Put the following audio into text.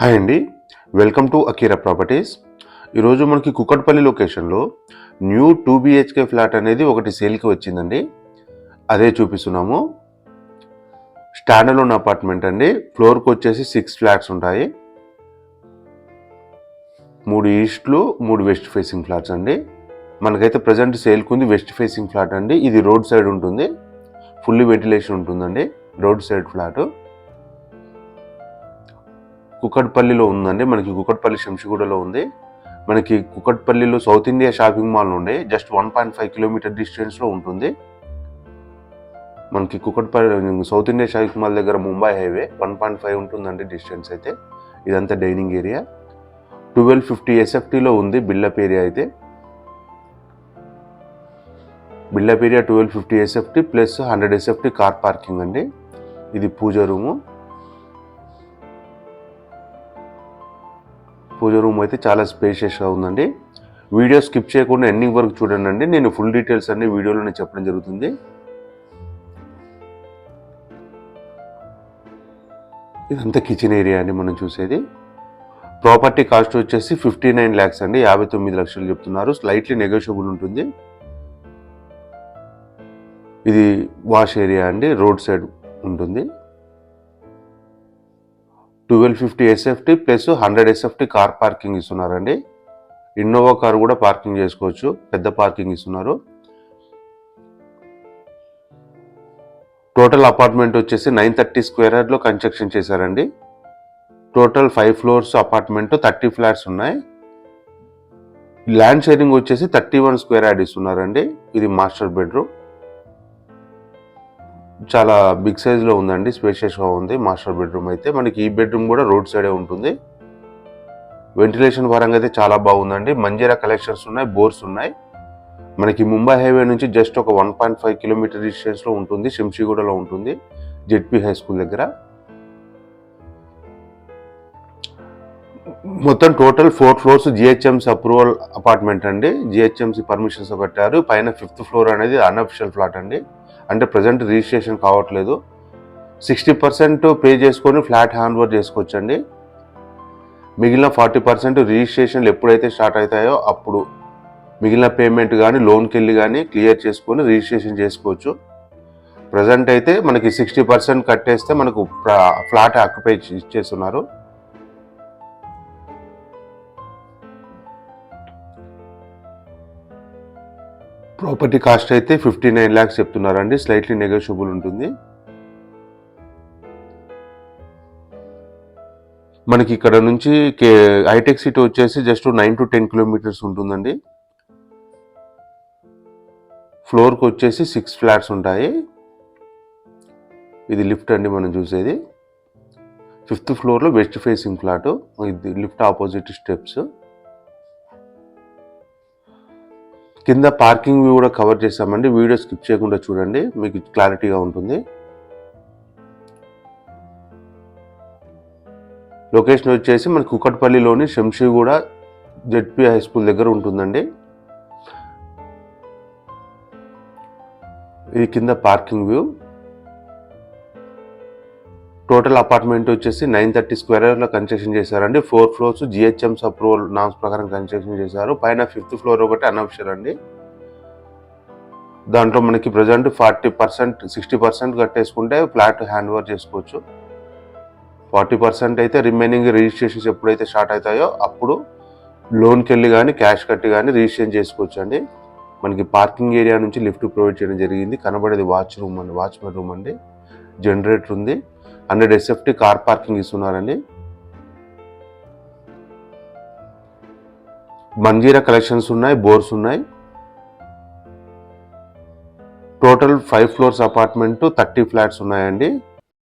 Hi అండి, welcome to Akira properties. ఈరోజు మనకి కుకట్పల్లి లొకేషన్లో న్యూ 2 BHK ఫ్లాట్ అనేది ఒకటి సేల్కి వచ్చిందండి. అదే చూపిస్తున్నాము. స్టాండర్డ్ అపార్ట్మెంట్ అండి. ఫ్లోర్కి వచ్చేసి 6 ఫ్లాట్స్ ఉంటాయి. 3 ఈస్ట్లు 3 వెస్ట్ ఫేసింగ్ ఫ్లాట్స్ అండి. మనకైతే ప్రజెంట్ సేల్కి ఉంది వెస్ట్ ఫేసింగ్ ఫ్లాట్ అండి. ఇది రోడ్ సైడ్ ఉంటుంది, ఫుల్లీ వెంటిలేషన్ ఉంటుందండి. రోడ్ సైడ్ ఫ్లాట్ కుకట్పల్లిలో ఉందండి. మనకి కుకట్పల్లి శంషిగూడలో ఉంది. మనకి కుకట్పల్లిలో సౌత్ ఇండియా షాపింగ్ మాల్ నుండి జస్ట్ 1.5 కిలోమీటర్ డిస్టెన్స్లో ఉంటుంది. మనకి Kukatpally south India shopping mall దగ్గర ముంబై హైవే 1.5 ఉంటుందండి డిస్టెన్స్ అయితే. ఇదంతా డైనింగ్ ఏరియా. 1250 SFTలో ఉంది బిల్డప్ ఏరియా అయితే. Built up area 1250 SFT plus 100 SFT car parking అండి. ఇది పూజ రూము. పూజ రూమ్ అయితే చాలా స్పేషియస్గా ఉందండి. వీడియో స్కిప్ చేయకుండా ఎండింగ్ వరకు చూడండి. నేను ఫుల్ డీటెయిల్స్ అన్ని వీడియోలోనే చెప్పడం జరుగుతుంది. ఇదంతా కిచెన్ ఏరియా అండి మనం చూసేది. ప్రాపర్టీ కాస్ట్ వచ్చేసి 59 lakhs అండి. 59 లక్షలు చెప్తున్నారు. స్లైట్లీ నెగోషియబుల్ ఉంటుంది. ఇది వాష్ ఏరియా అండి, రోడ్ సైడ్ ఉంటుంది. 1250 SFT plus 100 SFT car parking ఇస్తున్నారండి. ఇన్నోవా కార్ కూడా పార్కింగ్ చేసుకోవచ్చు, పెద్ద పార్కింగ్ ఇస్తున్నారు. టోటల్ అపార్ట్మెంట్ వచ్చేసి 930 స్క్వేర్ యార్డ్లో కన్స్ట్రక్షన్ చేశారండి. టోటల్ 5 floors అపార్ట్మెంట్, 30 ఫ్లాట్స్ ఉన్నాయి. ల్యాండ్ షేరింగ్ వచ్చేసి 31 స్క్వేర్ యార్డ్ ఇస్తున్నారండి. ఇది మాస్టర్ బెడ్రూమ్. చాలా బిగ్ సైజ్లో ఉందండి, స్పేషియస్గా ఉంది మాస్టర్ బెడ్రూమ్ అయితే. మనకి ఈ బెడ్రూమ్ కూడా రోడ్ సైడే ఉంటుంది. వెంటిలేషన్ పరంగా అయితే చాలా బాగుందండి. మంజీరా కలెక్షన్స్ ఉన్నాయి, బోర్స్ ఉన్నాయి. మనకి ముంబై హైవే నుంచి జస్ట్ ఒక 1.5 కిలోమీటర్ డిస్టెన్స్లో ఉంటుంది. శంషిగూడలో ఉంటుంది, జెడ్పీ హై స్కూల్ దగ్గర. మొత్తం total 4 floors GHMC approval apartment అండి. GHMC పర్మిషన్స్ కట్టారు. పైన 5th floor అనేది అన్అఫిషియల్ ఫ్లాట్ అండి. అంటే ప్రజెంట్ రిజిస్ట్రేషన్ కావట్లేదు. 60% పే చేసుకొని ఫ్లాట్ హ్యాండ్ ఓవర్ చేసుకోవచ్చండి. మిగిలిన 40% రిజిస్ట్రేషన్లు ఎప్పుడైతే స్టార్ట్ అవుతాయో అప్పుడు మిగిలిన పేమెంట్ కానీ లోన్కి వెళ్ళి కానీ క్లియర్ చేసుకొని రిజిస్ట్రేషన్ చేసుకోవచ్చు. ప్రజెంట్ అయితే మనకి 60% కట్టేస్తే మనకు ఫ్లాట్ ఆక్యుపై ఇచ్చేస్తున్నారు. ప్రాపర్టీ కాస్ట్ అయితే 59 lakhs చెప్తున్నారండి. స్లైట్లీ నెగోషియబుల్ ఉంటుంది. మనకి ఇక్కడ నుంచి హైటెక్ సిటీ వచ్చేసి జస్ట్ 9 to 10 kilometers ఉంటుందండి. ఫ్లోర్కి వచ్చేసి 6 ఫ్లాట్స్ ఉంటాయి. ఇది లిఫ్ట్ అండి మనం చూసేది. 5th floorలో వెస్ట్ ఫేసింగ్ ఫ్లాట్. ఇది లిఫ్ట్ ఆపోజిట్ స్టెప్స్. కింద పార్కింగ్ వ్యూ కూడా కవర్ చేసామండి. వీడియో స్కిప్ చేయకుండా చూడండి, మీకు క్లారిటీగా ఉంటుంది. లొకేషన్ వచ్చేసి మన కుకట్పల్లిలోని శంషిగూడ జెడ్పీ హై స్కూల్ దగ్గర ఉంటుందండి. ఇది కింద పార్కింగ్ వ్యూ. టోటల్ అపార్ట్మెంట్ వచ్చేసి 930 స్క్వేర్ యార్డ్లో కన్స్ట్రక్షన్ చేశారండి. 4 floors GHMC అప్రూవల్ నామ్స్ ప్రకారం కన్స్ట్రక్షన్ చేశారు. పైన 5th floor ఒకటి అన్అఫిషియల్ అండి. దాంట్లో మనకి ప్రజెంట్ 40% 60% కట్టేసుకుంటే ఫ్లాట్ హ్యాండ్ ఓవర్ చేసుకోవచ్చు. 40% అయితే రిమైనింగ్ రిజిస్ట్రేషన్స్ ఎప్పుడైతే స్టార్ట్ అవుతాయో అప్పుడు లోన్కి వెళ్ళి కానీ క్యాష్ కట్టి కానీ రిజిస్ట్రేషన్ చేసుకోవచ్చు అండి. మనకి పార్కింగ్ ఏరియా నుంచి లిఫ్ట్ ప్రొవైడ్ చేయడం జరిగింది. కనబడేది వాచ్మెన్ రూమ్ అండి. జనరేటర్ ఉంది. 100 SFT కార్ పార్కింగ్ ఇస్తున్నారండి. మంజీరా కలెక్షన్స్ ఉన్నాయి, బోర్స్ ఉన్నాయి. టోటల్ 5 floors అపార్ట్మెంట్, 30 ఫ్లాట్స్ ఉన్నాయండి.